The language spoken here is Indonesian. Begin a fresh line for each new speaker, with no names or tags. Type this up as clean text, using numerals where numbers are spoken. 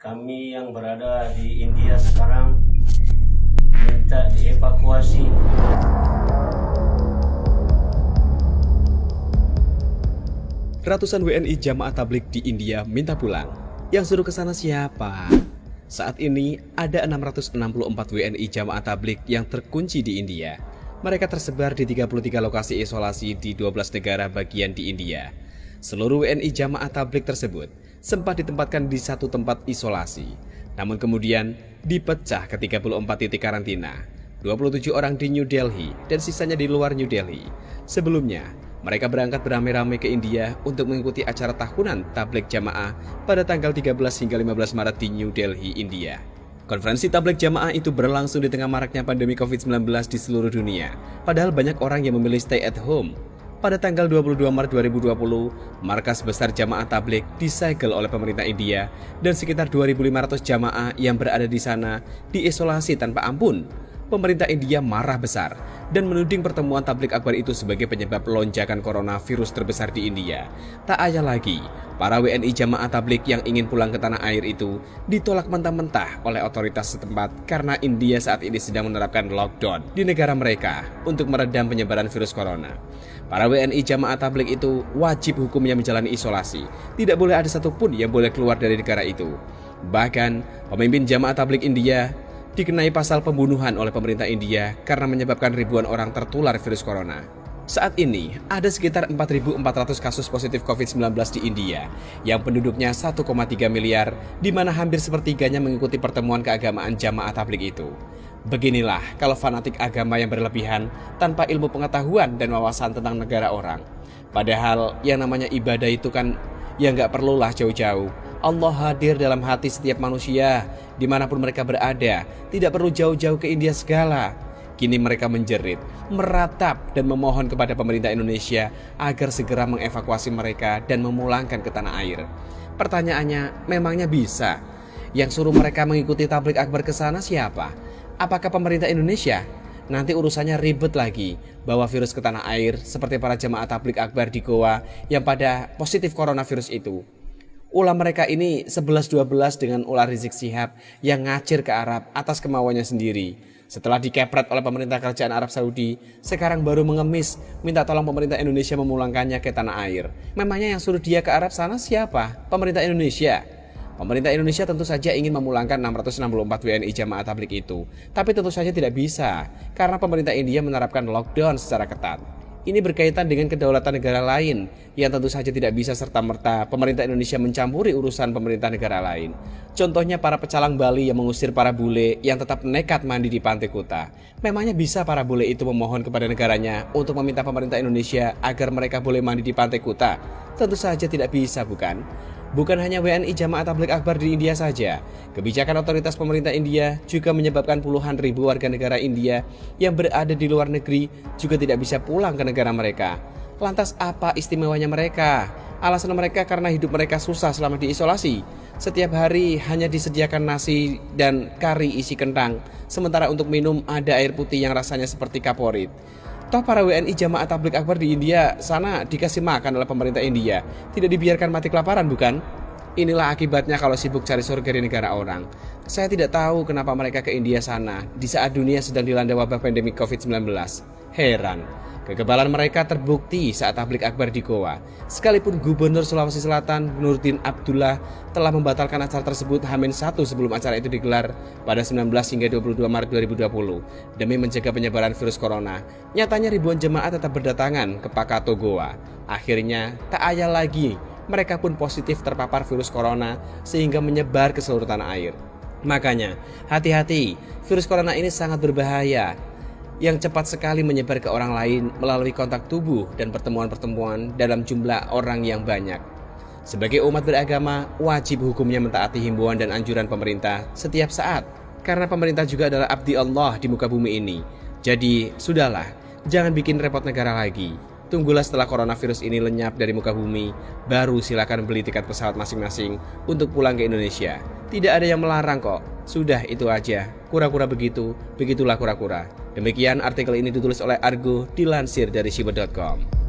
Kami yang berada di India sekarang minta dievakuasi.
Ratusan WNI jamaah tabligh di India minta pulang. Yang suruh ke sana siapa? Saat ini ada 664 WNI jamaah tabligh yang terkunci di India. Mereka tersebar di 33 lokasi isolasi di 12 negara bagian di India. Seluruh WNI jamaah tabligh tersebut sempat ditempatkan di satu tempat isolasi. Namun kemudian dipecah ke 34 titik karantina. 27 orang di New Delhi dan sisanya di luar New Delhi. Sebelumnya, mereka berangkat beramai-ramai ke India untuk mengikuti acara tahunan tabligh jamaah pada tanggal 13 hingga 15 Maret di New Delhi, India. Konferensi tabligh jamaah itu berlangsung di tengah maraknya pandemi COVID-19 di seluruh dunia. Padahal banyak orang yang memilih stay at home. Pada tanggal 22 Maret 2020, markas besar jamaah tabligh disegel oleh pemerintah India dan sekitar 2.500 jamaah yang berada di sana diisolasi tanpa ampun. Pemerintah India marah besar dan menuding pertemuan tabligh akbar itu sebagai penyebab lonjakan coronavirus terbesar di India. Tak ayal lagi, para WNI jamaah tabligh yang ingin pulang ke tanah air itu ditolak mentah-mentah oleh otoritas setempat karena India saat ini sedang menerapkan lockdown di negara mereka untuk meredam penyebaran virus corona. Para WNI jamaah tabligh itu wajib hukumnya menjalani isolasi. Tidak boleh ada satupun yang boleh keluar dari negara itu. Bahkan, pemimpin jamaah tabligh India dikenai pasal pembunuhan oleh pemerintah India karena menyebabkan ribuan orang tertular virus corona. Saat ini, ada sekitar 4.400 kasus positif COVID-19 di India yang penduduknya 1,3 miliar, di mana hampir sepertiganya mengikuti pertemuan keagamaan jamaah tabligh itu. Beginilah kalau fanatik agama yang berlebihan tanpa ilmu pengetahuan dan wawasan tentang negara orang. Padahal yang namanya ibadah itu kan ya nggak perlulah jauh-jauh. Allah hadir dalam hati setiap manusia dimanapun mereka berada. Tidak perlu jauh-jauh ke India segala. Kini mereka menjerit, meratap dan memohon kepada pemerintah Indonesia agar segera mengevakuasi mereka dan memulangkan ke tanah air. Pertanyaannya, memangnya bisa? Yang suruh mereka mengikuti tabligh akbar ke sana siapa? Apakah pemerintah Indonesia? Nanti urusannya ribet lagi, bawa virus ke tanah air seperti para jemaah tabligh akbar di Goa yang pada positif coronavirus itu. Ulah mereka ini 11-12 dengan ulah Rizik Syihab yang ngacir ke Arab atas kemauannya sendiri. Setelah dikepret oleh pemerintah kerajaan Arab Saudi, sekarang baru mengemis minta tolong pemerintah Indonesia memulangkannya ke tanah air. Memangnya yang suruh dia ke Arab sana siapa? Pemerintah Indonesia. Pemerintah Indonesia tentu saja ingin memulangkan 664 WNI jamaah tabligh itu. Tapi tentu saja tidak bisa, karena pemerintah India menerapkan lockdown secara ketat. Ini berkaitan dengan kedaulatan negara lain yang tentu saja tidak bisa serta-merta pemerintah Indonesia mencampuri urusan pemerintah negara lain. Contohnya para pecalang Bali yang mengusir para bule yang tetap nekat mandi di Pantai Kuta. Memangnya bisa para bule itu memohon kepada negaranya untuk meminta pemerintah Indonesia agar mereka boleh mandi di Pantai Kuta? Tentu saja tidak bisa, bukan? Bukan hanya WNI jamaah tabligh akbar di India saja, kebijakan otoritas pemerintah India juga menyebabkan puluhan ribu warga negara India yang berada di luar negeri juga tidak bisa pulang ke negara mereka. Lantas apa istimewanya mereka? Alasan mereka karena hidup mereka susah selama diisolasi. Setiap hari hanya disediakan nasi dan kari isi kentang, sementara untuk minum ada air putih yang rasanya seperti kaporit. Toh para WNI jamaah tabligh akbar di India sana dikasih makan oleh pemerintah India, tidak dibiarkan mati kelaparan, bukan? Inilah akibatnya kalau sibuk cari surga di negara orang. Saya tidak tahu kenapa mereka ke India sana di saat dunia sedang dilanda wabah pandemi COVID-19. Heran, kekebalan mereka terbukti saat tabligh akbar di Goa. Sekalipun Gubernur Sulawesi Selatan Nurdin Abdullah telah membatalkan acara tersebut H-1 sebelum acara itu digelar pada 19 hingga 22 Maret 2020 demi mencegah penyebaran virus corona. Nyatanya ribuan jemaah tetap berdatangan ke Pakato Goa. Akhirnya tak ayal lagi, mereka pun positif terpapar virus corona sehingga menyebar ke seluruh tanah air. Makanya, hati-hati, virus corona ini sangat berbahaya yang cepat sekali menyebar ke orang lain melalui kontak tubuh dan pertemuan-pertemuan dalam jumlah orang yang banyak. Sebagai umat beragama, wajib hukumnya mentaati himbauan dan anjuran pemerintah setiap saat, karena pemerintah juga adalah abdi Allah di muka bumi ini. Jadi, sudahlah, jangan bikin repot negara lagi. Tunggulah setelah coronavirus ini lenyap dari muka bumi, baru silakan beli tiket pesawat masing-masing untuk pulang ke Indonesia. Tidak ada yang melarang kok. Sudah itu aja. Kura-kura begitu, begitulah kura-kura. Demikian artikel ini ditulis oleh Argo, dilansir dari Shiba.com.